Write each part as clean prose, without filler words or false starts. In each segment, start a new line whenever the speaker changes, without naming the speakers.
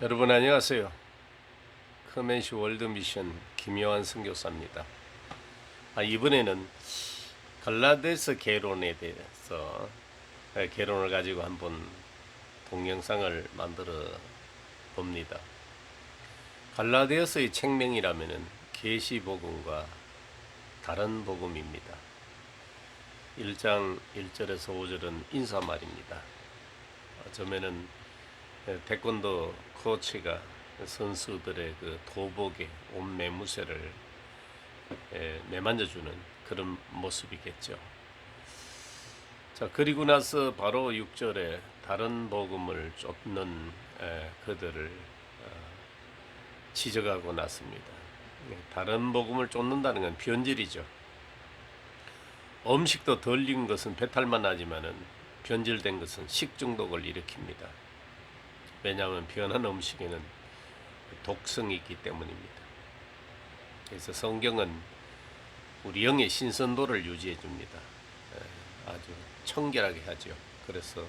여러분 안녕하세요. 크멘시 월드미션 김요한 선교사입니다. 이번에는 갈라디아서 개론에 대해서 개론을 가지고 한번 동영상을 만들어 봅니다. 갈라디아서의 책명이라면은 계시복음과 다른 복음입니다. 1장 1절에서 5절은 인사말입니다. 처음에는 태권도 코치가 선수들의 그 도복에 옷 매무새를 매만져주는 그런 모습이겠죠. 자, 그리고 나서 바로 6절에 다른 복음을 쫓는 그들을 지적하고 났습니다. 다른 복음을 쫓는다는 건 변질이죠. 음식도 덜 익은 것은 배탈만 나지만은 변질된 것은 식중독을 일으킵니다. 왜냐하면 변한 음식에는 독성이 있기 때문입니다. 그래서 성경은 우리 영의 신선도를 유지해 줍니다. 아주 청결하게 하죠. 그래서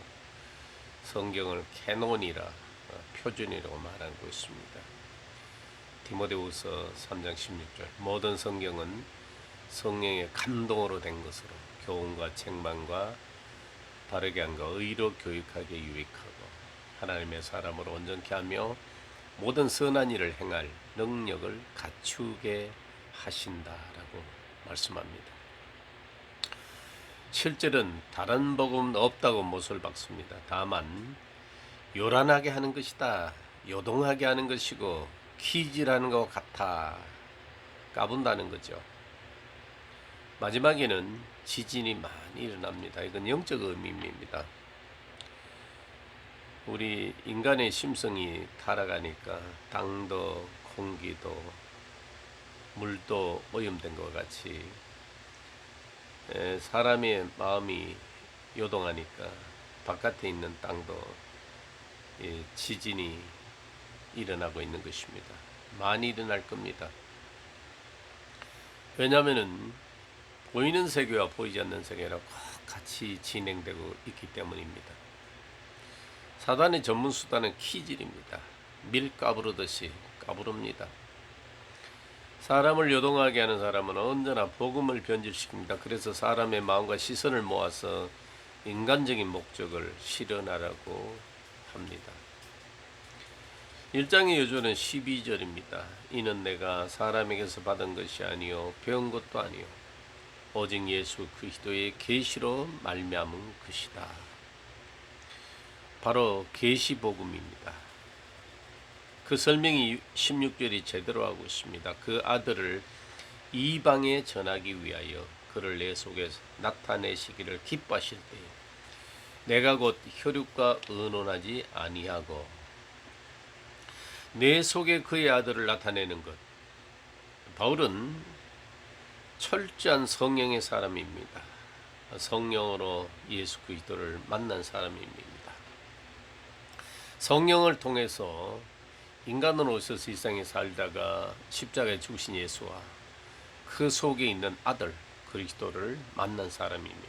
성경을 캐논이라 표준이라고 말하고 있습니다. 디모데후서 3장 16절 모든 성경은 성령의 감동으로 된 것으로 교훈과 책망과 바르게 함과 의로 교육하게 유익하고 하나님의 사람으로 온전케 하며 모든 선한 일을 행할 능력을 갖추게 하신다라고 말씀합니다. 7절은 다른 복음은 없다고 못을 박습니다. 다만 요란하게 하는 것이다, 요동하게 하는 것이고 퀴즈라는 것 같아 까분다는 거죠. 마지막에는 지진이 많이 일어납니다. 이건 영적 의미입니다. 우리 인간의 심성이 타락하니까 땅도 공기도 물도 오염된 것 같이 사람의 마음이 요동하니까 바깥에 있는 땅도 지진이 일어나고 있는 것입니다. 많이 일어날 겁니다. 왜냐하면 보이는 세계와 보이지 않는 세계가 같이 진행되고 있기 때문입니다. 사단의 전문 수단은 키질입니다. 밀 까부르듯이 까부릅니다. 사람을 요동하게 하는 사람은 언제나 복음을 변질시킵니다. 그래서 사람의 마음과 시선을 모아서 인간적인 목적을 실현하라고 합니다. 1장의 요조는 12절입니다. 이는 내가 사람에게서 받은 것이 아니요 배운 것도 아니요 오직 예수 그리스도의 계시로 말미암은 것이다. 바로 계시복음입니다. 그 설명이 16절이 제대로 하고 있습니다. 그 아들을 이방에 전하기 위하여 그를 내 속에 나타내시기를 기뻐하실 때에 내가 곧 혈육과 의논하지 아니하고 내 속에 그의 아들을 나타내는 것. 바울은 철저한 성령의 사람입니다. 성령으로 예수 그리스도를 만난 사람입니다. 성령을 통해서 인간으로 오셔서 이 세상에 살다가 십자가에 죽으신 예수와 그 속에 있는 아들 그리스도를 만난 사람입니다.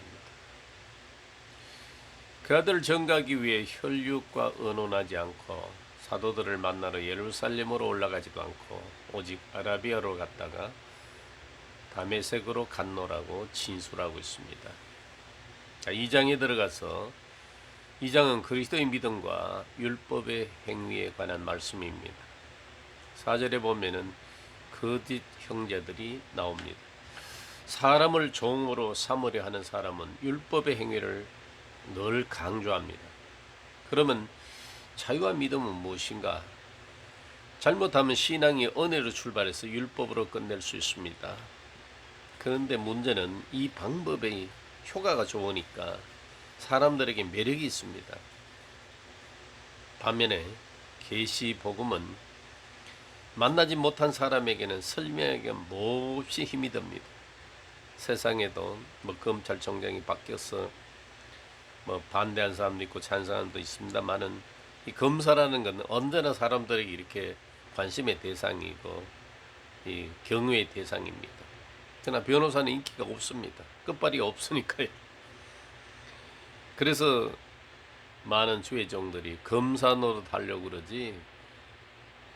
그 아들을 전가하기 위해 혈육과 의논하지 않고 사도들을 만나러 예루살렘으로 올라가지도 않고 오직 아라비아로 갔다가 다메섹으로 갔노라고 진술하고 있습니다. 자, 2장에 들어가서 2장은 그리스도의 믿음과 율법의 행위에 관한 말씀입니다. 4절에 보면은 거짓 형제들이 나옵니다. 사람을 종으로 삼으려 하는 사람은 율법의 행위를 늘 강조합니다. 그러면 자유와 믿음은 무엇인가? 잘못하면 신앙이 은혜로 출발해서 율법으로 끝낼 수 있습니다. 그런데 문제는 이 방법의 효과가 좋으니까 사람들에게 매력이 있습니다. 반면에 계시 복음은 만나지 못한 사람에게는 설명하기가 몹시 힘이 듭니다. 세상에도 검찰총장이 바뀌어서 반대한 사람도 있고 찬 사람도 있습니다만은 이 검사라는 건 언제나 사람들에게 이렇게 관심의 대상이고 이 경외의 대상입니다. 그러나 변호사는 인기가 없습니다. 끝발이가 없으니까요. 그래서 많은 주의 종들이 검사 노릇 하려고 그러지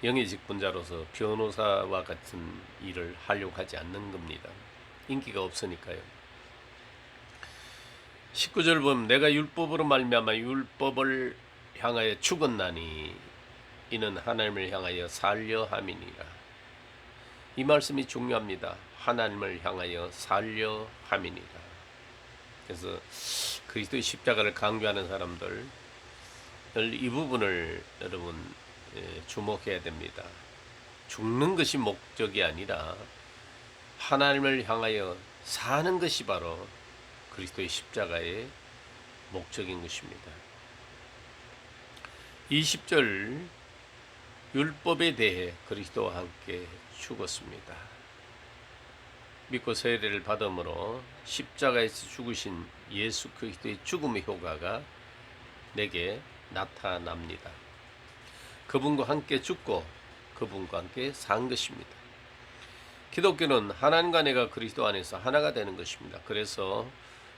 영의 직분자로서 변호사와 같은 일을 하려고 하지 않는 겁니다. 인기가 없으니까요. 19절 보면 내가 율법으로 말미암아 율법을 향하여 죽었나니 이는 하나님을 향하여 살려 함이니라. 이 말씀이 중요합니다. 하나님을 향하여 살려 함이니라. 그래서 그리스도의 십자가를 강조하는 사람들 이 부분을 여러분 주목해야 됩니다. 죽는 것이 목적이 아니라 하나님을 향하여 사는 것이 바로 그리스도의 십자가의 목적인 것입니다. 20절 율법에 대해 그리스도와 함께 죽었습니다. 믿고 세례를 받음으로 십자가에서 죽으신 예수 그리스도의 죽음의 효과가 내게 나타납니다. 그분과 함께 죽고 그분과 함께 산 것입니다. 기독교는 하나님과 내가 그리스도 안에서 하나가 되는 것입니다. 그래서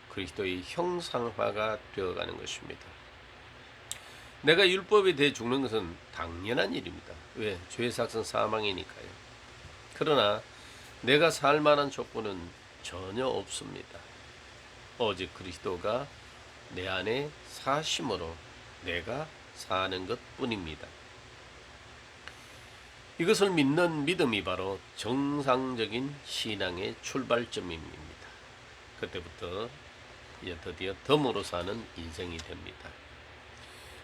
그리스도의 형상화가 되어가는 것입니다. 내가 율법에 대해 죽는 것은 당연한 일입니다. 왜? 죄의 삭은 사망이니까요. 그러나 내가 살 만한 조건은 전혀 없습니다. 오직 그리스도가 내 안에 사심으로 내가 사는 것뿐입니다. 이것을 믿는 믿음이 바로 정상적인 신앙의 출발점입니다. 그때부터 이제 드디어 덤으로 사는 인생이 됩니다.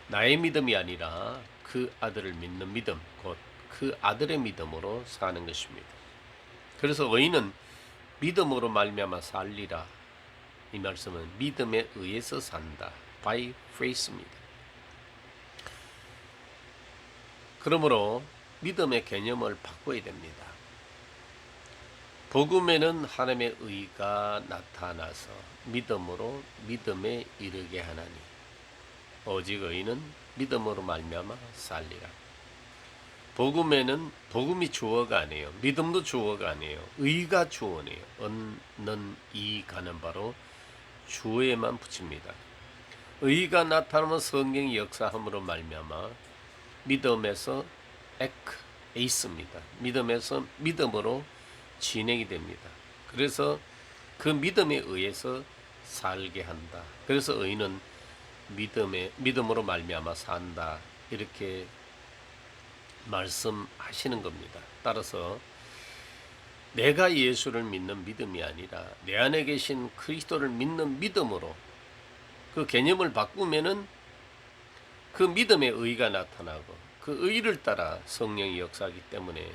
나의 믿음이 아니라 그 아들을 믿는 믿음, 곧 그 아들의 믿음으로 사는 것입니다. 그래서 의인은 믿음으로 말미암아 살리라. 이 말씀은 믿음에 의해서 산다. by faith입니다. 그러므로 믿음의 개념을 바꿔야 됩니다. 복음에는 하나님의 의가 나타나서 믿음으로 믿음에 이르게 하나니 오직 의인은 믿음으로 말미암아 살리라. 복음에는 복음이 주어가 아니에요. 믿음도 주어가 아니에요. 의가 주어네요. 는 이 가는 바로 주어에만 붙입니다. 의가 나타나면 성경이 역사함으로 말미암아 믿음에서 에이스입니다. 믿음에서 믿음으로 진행이 됩니다. 그래서 그 믿음에 의해서 살게 한다. 그래서 의인은 믿음으로 말미암아 산다. 이렇게 말씀하시는 겁니다. 따라서 내가 예수를 믿는 믿음이 아니라 내 안에 계신 그리스도를 믿는 믿음으로 그 개념을 바꾸면은 그 믿음의 의가 나타나고 그 의를 따라 성령이 역사하기 때문에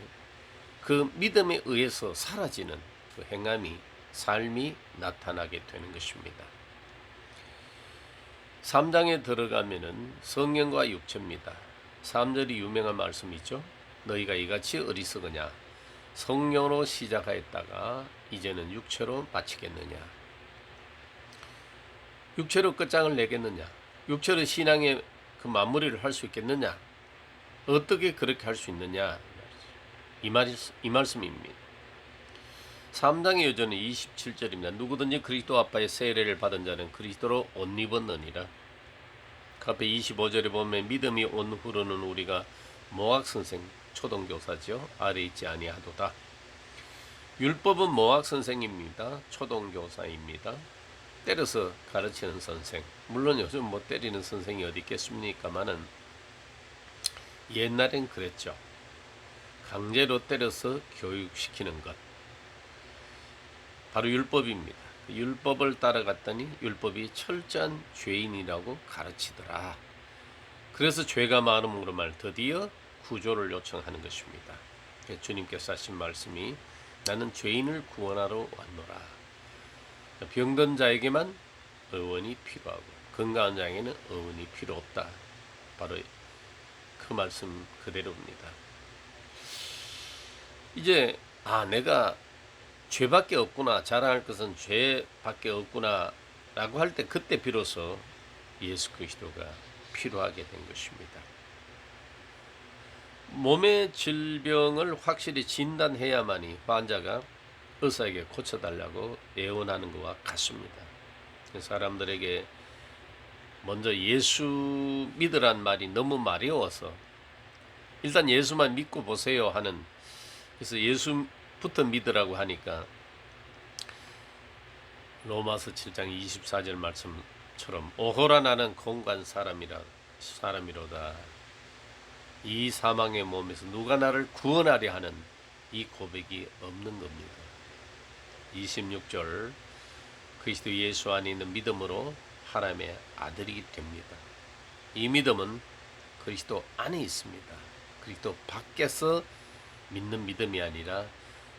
그 믿음에 의해서 사라지는 그 행함이 삶이 나타나게 되는 것입니다. 3장에 들어가면은 성령과 육체입니다. 3절이 유명한 말씀이죠. 너희가 이같이 어리석으냐 성령으로 시작하였다가 이제는 육체로 마치겠느냐. 육체로 끝장을 내겠느냐. 육체로 신앙의 그 마무리를 할 수 있겠느냐. 어떻게 그렇게 할 수 있느냐. 이 말씀입니다. 3장의 여전히 27절입니다. 누구든지 그리스도 아빠의 세례를 받은 자는 그리스도로 옷 입었느니라. 그 앞에 25절에 보면 믿음이 온 후로는 우리가 모학선생 초등교사죠. 아래 있지 아니하도다. 율법은 모학선생입니다. 초등교사입니다. 때려서 가르치는 선생. 물론 요즘 뭐 때리는 선생이 어디 있겠습니까마는 옛날엔 그랬죠. 강제로 때려서 교육시키는 것. 바로 율법입니다. 율법을 따라갔더니 율법이 철저한 죄인이라고 가르치더라. 그래서 죄가 많음으로 말 드디어 구조를 요청하는 것입니다. 주님께서 하신 말씀이 나는 죄인을 구원하러 왔노라. 병든 자에게만 의원이 필요하고 건강한 자에게는 의원이 필요 없다. 바로 그 말씀 그대로입니다. 이제 내가 죄밖에 없구나, 자랑할 것은 죄밖에 없구나 라고 할 때 그때 비로소 예수 그리스도가 필요하게 된 것입니다. 몸의 질병을 확실히 진단해야만이 환자가 의사에게 고쳐달라고 애원하는 것과 같습니다. 사람들에게 먼저 예수 믿으란 말이 너무 마려워서 일단 예수만 믿고 보세요 하는, 그래서 예수부터 믿으라고 하니까 로마서 7장 24절 말씀처럼 오호라 나는 공간 사람이로다. 이 사망의 몸에서 누가 나를 구원하려 하는 이 고백이 없는 겁니다. 26절 그리스도 예수 안에 있는 믿음으로 하나님의 아들이 됩니다. 이 믿음은 그리스도 안에 있습니다. 그리스도 밖에서 믿는 믿음이 아니라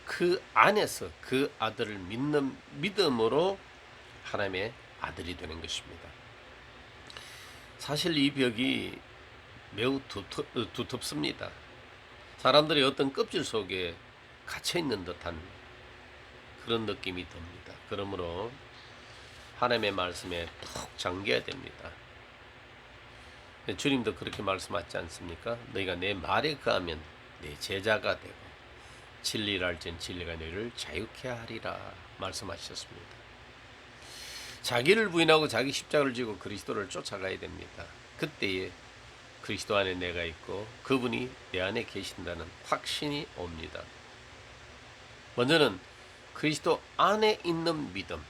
그 안에서 그 아들을 믿는 믿음으로 하나님의 아들이 되는 것입니다. 사실 이 벽이 매우 두텁습니다. 사람들이 어떤 껍질 속에 갇혀있는 듯한 그런 느낌이 듭니다. 그러므로 하나님의 말씀에 푹 잠겨야 됩니다. 주님도 그렇게 말씀하지 않습니까? 너희가 내 말에 거하면 내 제자가 되고 진리를 알지는 진리가 너희를 자유케 하리라 말씀하셨습니다. 자기를 부인하고 자기 십자가를 지고 그리스도를 쫓아가야 됩니다. 그때에 그리스도 안에 내가 있고 그분이 내 안에 계신다는 확신이 옵니다. 먼저는 그리스도 안에 있는 믿음,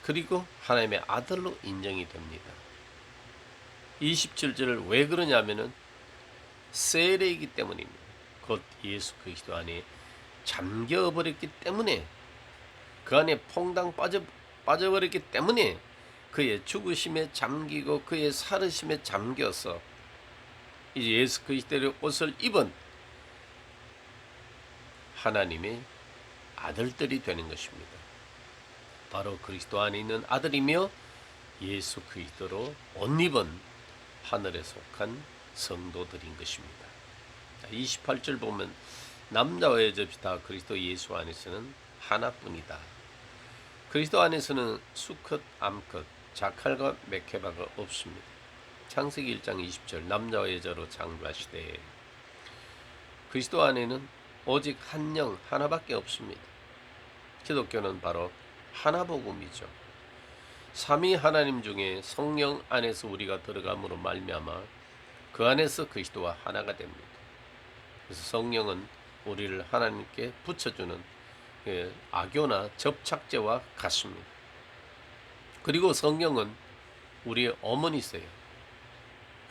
그리고 하나님의 아들로 인정이 됩니다. 27절을 왜 그러냐면은 세례이기 때문입니다. 곧 예수 그리스도 안에 잠겨버렸기 때문에, 그 안에 퐁당 빠져버렸기 때문에 그의 죽으심에 잠기고 그의 살으심에 잠겨서 이제 예수 그리스도의 옷을 입은 하나님의 아들들이 되는 것입니다. 바로 그리스도 안에 있는 아들이며 예수 그리스도로 옷 입은 하늘에 속한 성도들인 것입니다. 28절 보면 남자와 여자이 다 그리스도 예수 안에서는 하나뿐이다. 그리스도 안에서는 수컷, 암컷, 자칼과 메케바가 없습니다. 창세기 1장 20절 남자와 여자로 창조하시되 그리스도 안에는 오직 한 영 하나밖에 없습니다. 기독교는 바로 하나복음이죠. 삼위 하나님 중에 성령 안에서 우리가 들어감으로 말미암아 그 안에서 그리스도와 하나가 됩니다. 그래서 성령은 우리를 하나님께 붙여주는 악교나 접착제와 같습니다. 그리고 성령은 우리의 어머니세요.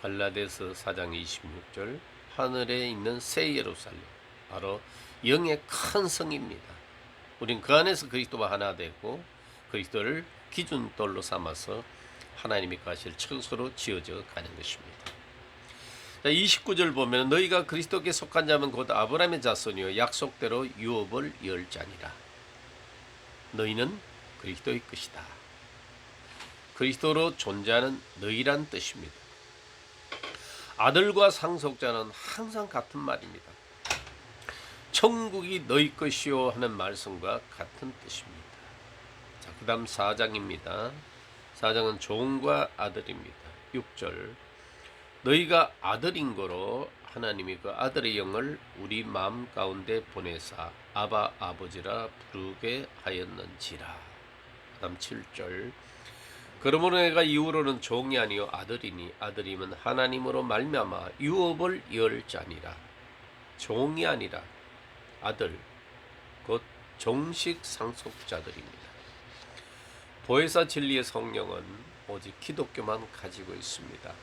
갈라디아서 4장 26절 하늘에 있는 새 예루살렘, 바로 영의 큰 성입니다. 우린 그 안에서 그리스도와 하나 되고 그리스도를 기준돌로 삼아서 하나님이 가실 처소로 지어져 가는 것입니다. 29절 보면 너희가 그리스도께 속한 자면 곧 아브라함의 자손이요 약속대로 유업을 열 자니라. 너희는 그리스도의 것이다. 그리스도로 존재하는 너희란 뜻입니다. 아들과 상속자는 항상 같은 말입니다. 천국이 너희 것이요 하는 말씀과 같은 뜻입니다. 자, 그 다음 4장입니다. 4장은 종과 아들입니다. 6절 너희가 아들인 거로 하나님이 그 아들의 영을 우리 마음 가운데 보내사 아바 아버지라 부르게 하였는지라. 그 다음 7절 그러므로 내가 이후로는 종이 아니요 아들이니 아들이면 하나님으로 말미암아 유업을 열 자니라. 종이 아니라 아들, 곧 정식 상속자들입니다. 보혜사 진리의 성령은 오직 기독교만 가지고 있습니다.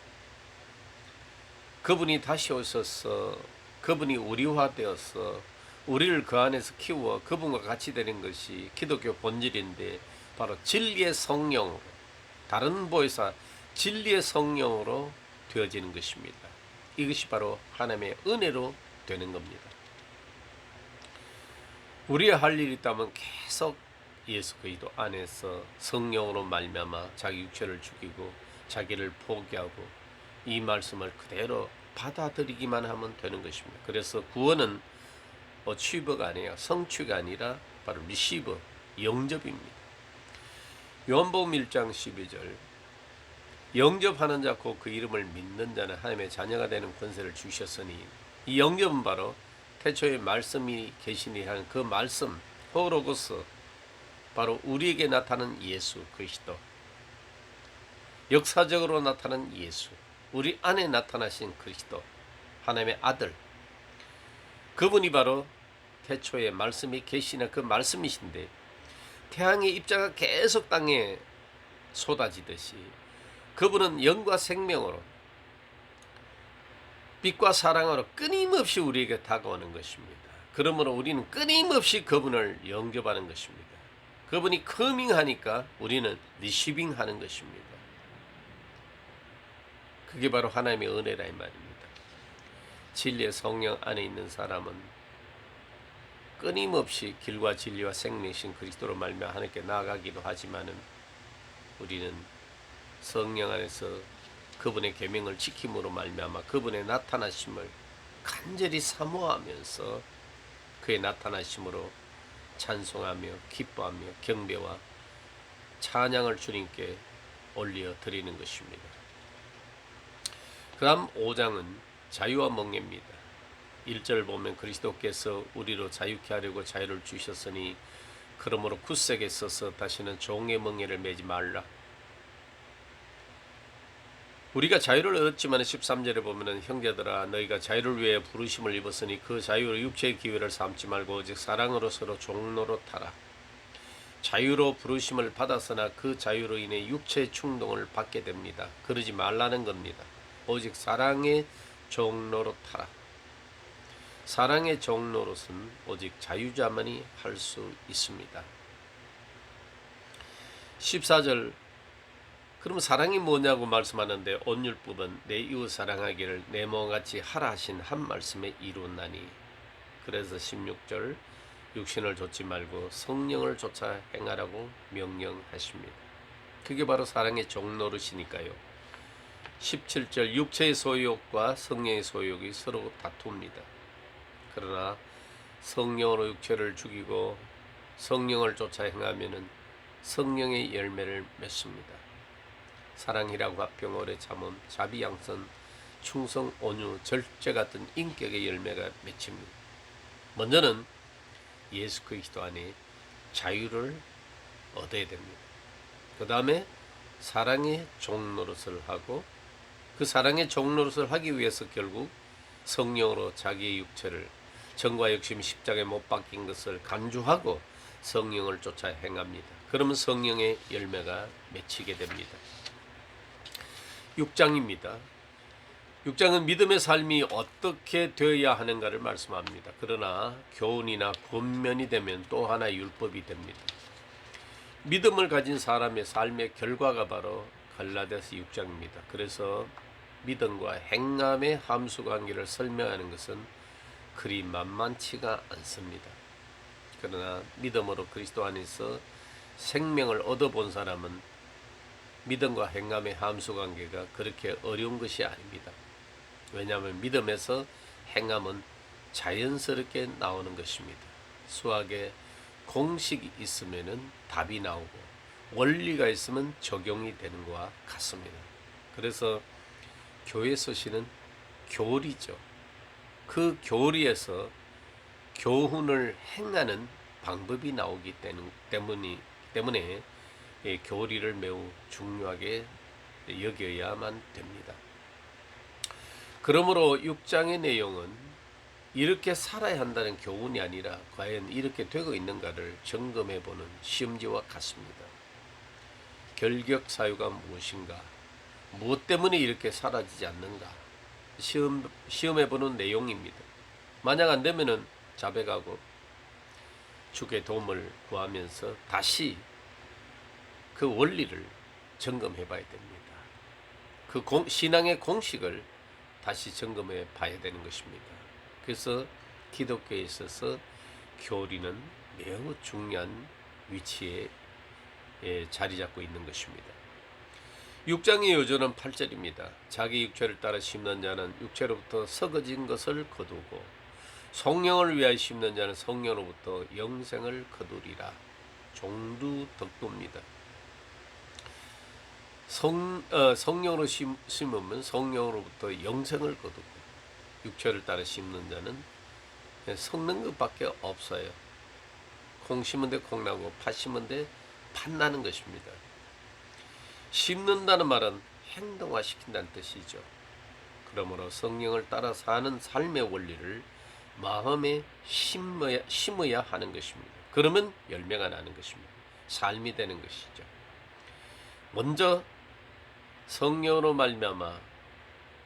그분이 다시 오셔서 그분이 우리화되어서 우리를 그 안에서 키워 그분과 같이 되는 것이 기독교 본질인데, 바로 진리의 성령으로, 다른 보혜사 진리의 성령으로 되어지는 것입니다. 이것이 바로 하나님의 은혜로 되는 겁니다. 우리의 할 일이 있다면 계속 예수 그리스도 안에서 성령으로 말미암아 자기 육체를 죽이고 자기를 포기하고 이 말씀을 그대로 받아들이기만 하면 되는 것입니다. 그래서 구원은 취버가 아니라 성취가 아니라 바로 리시버, 영접입니다. 요한복음 1장 12절 영접하는 자 곧 그 이름을 믿는 자는 하나님의 자녀가 되는 권세를 주셨으니, 이 영접은 바로 태초에 말씀이 계시니 하는 그 말씀, 호로고스, 바로 우리에게 나타난 예수 그리스도, 역사적으로 나타난 예수, 우리 안에 나타나신 그리스도, 하나님의 아들, 그분이 바로 태초에 말씀이 계시는 그 말씀이신데, 태양의 입자가 계속 땅에 쏟아지듯이 그분은 영과 생명으로, 빛과 사랑으로 끊임없이 우리에게 다가오는 것입니다. 그러므로 우리는 끊임없이 그분을 영접하는 것입니다. 그분이 커밍하니까 우리는 리시빙하는 것입니다. 그게 바로 하나님의 은혜라 이 말입니다. 진리의 성령 안에 있는 사람은 끊임없이 길과 진리와 생명이신 그리스도로 말미암아 하나님께 나아가기도 하지만은, 우리는 성령 안에서 그분의 계명을 지킴으로 말미암아 그분의 나타나심을 간절히 사모하면서 그의 나타나심으로 찬송하며 기뻐하며 경배와 찬양을 주님께 올려 드리는 것입니다. 그 다음 5장은 자유와 멍에입니다. 1절 보면 그리스도께서 우리로 자유케 하려고 자유를 주셨으니 그러므로 굳세게 서서 다시는 종의 멍에를 매지 말라. 우리가 자유를 얻었지만 13절에 보면 형제들아 너희가 자유를 위해 부르심을 입었으니 그 자유로 육체의 기회를 삼지 말고 오직 사랑으로 서로 종로로 타라. 자유로 부르심을 받았으나 그 자유로 인해 육체의 충동을 받게 됩니다. 그러지 말라는 겁니다. 오직 사랑의 종로로 타라. 사랑의 종로로서는 오직 자유자만이 할 수 있습니다. 14절, 그럼 사랑이 뭐냐고 말씀하는데 온율법은 내 이웃 사랑하기를 내 몸같이 하라 하신 한 말씀에 이루었나니. 그래서 16절, 육신을 좇지 말고 성령을 좇아 행하라고 명령하십니다. 그게 바로 사랑의 종노릇이니까요. 17절, 육체의 소유욕과 성령의 소유욕이 서로 다툽니다. 그러나 성령으로 육체를 죽이고 성령을 쫓아 행하면은 성령의 열매를 맺습니다. 사랑이라고 합병, 오래 참음, 자비, 양선, 충성, 온유, 절제 같은 인격의 열매가 맺힙니다. 먼저는 예수 그리스도 안에 자유를 얻어야 됩니다. 그 다음에 사랑의 종노릇을 하고, 그 사랑의 종노릇을 하기 위해서 결국 성령으로 자기의 육체를 정과 욕심 십자가에 못 박힌 것을 간주하고 성령을 쫓아 행합니다. 그러면 성령의 열매가 맺히게 됩니다. 6장입니다. 6장은 믿음의 삶이 어떻게 되어야 하는가를 말씀합니다. 그러나 교훈이나 권면이 되면 또 하나의 율법이 됩니다. 믿음을 가진 사람의 삶의 결과가 바로 갈라디아서 6장입니다. 그래서 믿음과 행함의 함수관계를 설명하는 것은 그리 만만치가 않습니다. 그러나 믿음으로 그리스도 안에서 생명을 얻어본 사람은 믿음과 행함의 함수관계가 그렇게 어려운 것이 아닙니다. 왜냐하면 믿음에서 행함은 자연스럽게 나오는 것입니다. 수학에 공식이 있으면 답이 나오고 원리가 있으면 적용이 되는 것과 같습니다. 그래서 교회 서신은 교리죠. 그 교리에서 교훈을 행하는 방법이 나오기 때문에 교리를 매우 중요하게 여겨야만 됩니다. 그러므로 6장의 내용은 이렇게 살아야 한다는 교훈이 아니라 과연 이렇게 되고 있는가를 점검해보는 시험지와 같습니다. 결격 사유가 무엇인가? 무엇 때문에 이렇게 사라지지 않는가? 시험해보는 내용입니다. 만약 안 되면은 자백하고 주의 도움을 구하면서 다시 그 원리를 점검해 봐야 됩니다. 그 신앙의 공식을 다시 점검해 봐야 되는 것입니다. 그래서 기독교에 있어서 교리는 매우 중요한 위치에 자리 잡고 있는 것입니다. 6장의 요절은 8절입니다. 자기 육체를 따라 심는 자는 육체로부터 썩어진 것을 거두고 성령을 위하여 심는 자는 성령으로부터 영생을 거두리라. 종두덕도입니다. 성령으로 심으면 성령으로부터 영생을 거두고, 육체를 따라 심는 자는 썩는 것밖에 없어요. 콩 심은 데 콩 나고 팥 심은 데 팥 나는 것입니다. 심는다는 말은 행동화시킨다는 뜻이죠. 그러므로 성령을 따라 사는 삶의 원리를 마음에 심어야 하는 것입니다. 그러면 열매가 나는 것입니다. 삶이 되는 것이죠. 먼저 성령으로 말미암아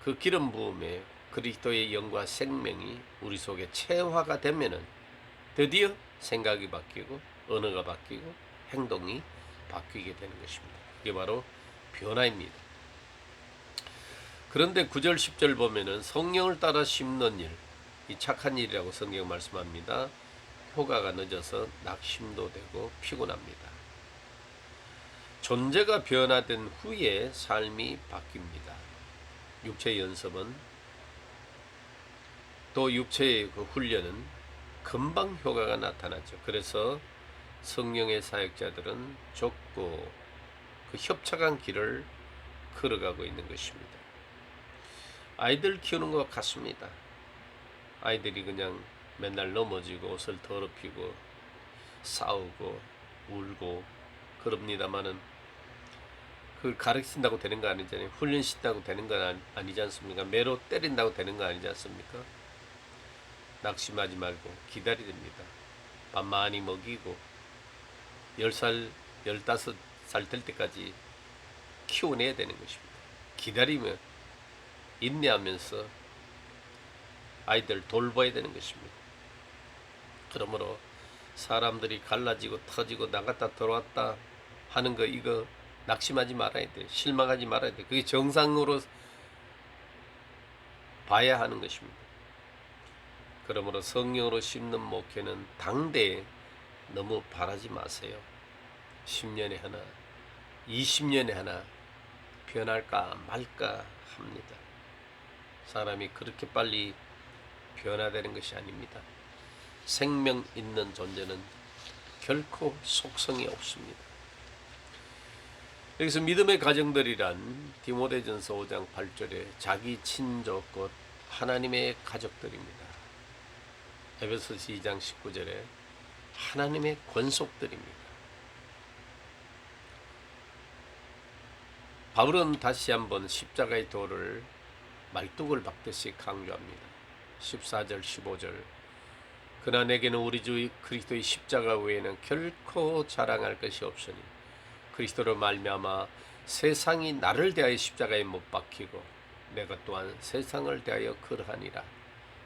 그 기름 부음에 그리스도의 영과 생명이 우리 속에 체화가 되면은 드디어 생각이 바뀌고 언어가 바뀌고 행동이 바뀌게 되는 것입니다. 이게 바로 변화입니다. 그런데 9절 10절 보면은 성령을 따라 심는 일, 이 착한 일이라고 성경 말씀합니다. 효과가 늦어서 낙심도 되고 피곤합니다. 존재가 변화된 후에 삶이 바뀝니다. 육체의 연습은 또 육체의 그 훈련은 금방 효과가 나타나죠. 그래서 성령의 사역자들은 좁고 그 협착한 길을 걸어가고 있는 것입니다. 아이들 키우는 것 같습니다. 아이들이 그냥 맨날 넘어지고 옷을 더럽히고 싸우고 울고 그럽니다마는 그걸 가르친다고 되는 거 아니잖아요. 훈련시킨다고 되는 건 아니지 않습니까? 매로 때린다고 되는 거 아니지 않습니까? 낙심하지 말고 기다려야 됩니다. 밥 많이 먹이고 10살, 15살 될 때까지 키워내야 되는 것입니다. 기다리면 인내하면서 아이들 돌봐야 되는 것입니다. 그러므로 사람들이 갈라지고 터지고 나갔다 들어왔다 하는 거 이거 낙심하지 말아야 돼. 실망하지 말아야 돼. 그게 정상으로 봐야 하는 것입니다. 그러므로 성령으로 심는 목회는 당대에 너무 바라지 마세요. 10년에 하나, 20년에 하나 변할까 말까 합니다. 사람이 그렇게 빨리 변화되는 것이 아닙니다. 생명 있는 존재는 결코 속성이 없습니다. 여기서 믿음의 가정들이란 디모데전서 5장 8절에 자기 친족 곧 하나님의 가족들입니다. 에베소서 2장 19절에 하나님의 권속들입니다. 바울은 다시 한번 십자가의 도를 말뚝을 박듯이 강조합니다. 14절 15절 그러나 내게는 우리 주 그리스도의 십자가 외에는 결코 자랑할 것이 없으니 그리스도로 말미암아 세상이 나를 대하여 십자가에 못 박히고 내가 또한 세상을 대하여 그러하니라.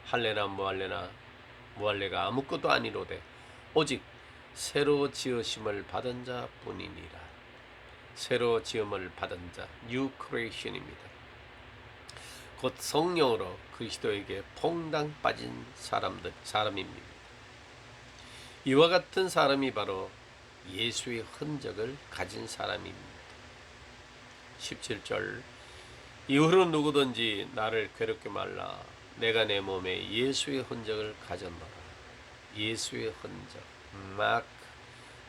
할례나 무할례가 아무것도 아니로되 오직 새로 지으심을 받은 자뿐이니라. 새로 지음을 받은 자 뉴 크리에이션입니다. 곧 성령으로 그리스도에게 퐁당 빠진 사람입니다. 이와 같은 사람이 바로 예수의 흔적을 가진 사람입니다. 17절 이후로 누구든지 나를 괴롭게 말라. 내가 내 몸에 예수의 흔적을 가졌노라. 예수의 흔적, 마크,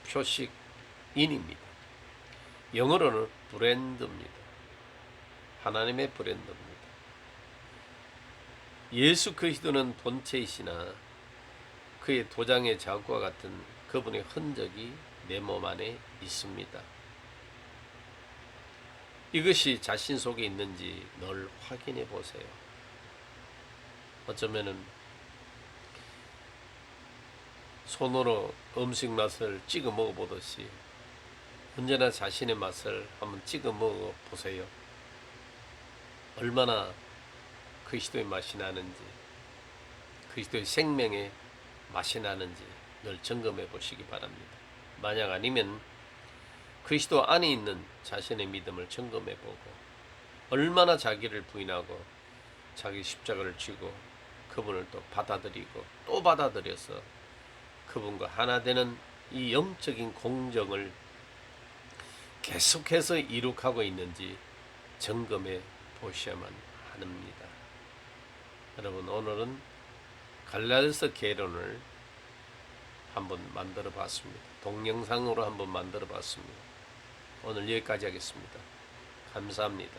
표식인입니다. 영어로는 브랜드입니다. 하나님의 브랜드입니다. 예수 그리스도는 본체이시나 그의 도장의 자국과 같은 그분의 흔적이 내 몸 안에 있습니다. 이것이 자신 속에 있는지 늘 확인해 보세요. 어쩌면은 손으로 음식 맛을 찍어 먹어보듯이 언제나 자신의 맛을 한번 찍어 먹어보세요. 얼마나 그리스도의 맛이 나는지, 그리스도의 생명의 맛이 나는지 늘 점검해 보시기 바랍니다. 만약 아니면 그리스도 안에 있는 자신의 믿음을 점검해 보고 얼마나 자기를 부인하고 자기 십자가를 쥐고 그분을 또 받아들이고 또 받아들여서 그분과 하나 되는 이 영적인 공정을 계속해서 이룩하고 있는지 점검해 보셔야만 합니다. 여러분, 오늘은 갈라디아서 개론을 한번 만들어 봤습니다. 동영상으로 한번 만들어 봤습니다. 오늘 여기까지 하겠습니다. 감사합니다.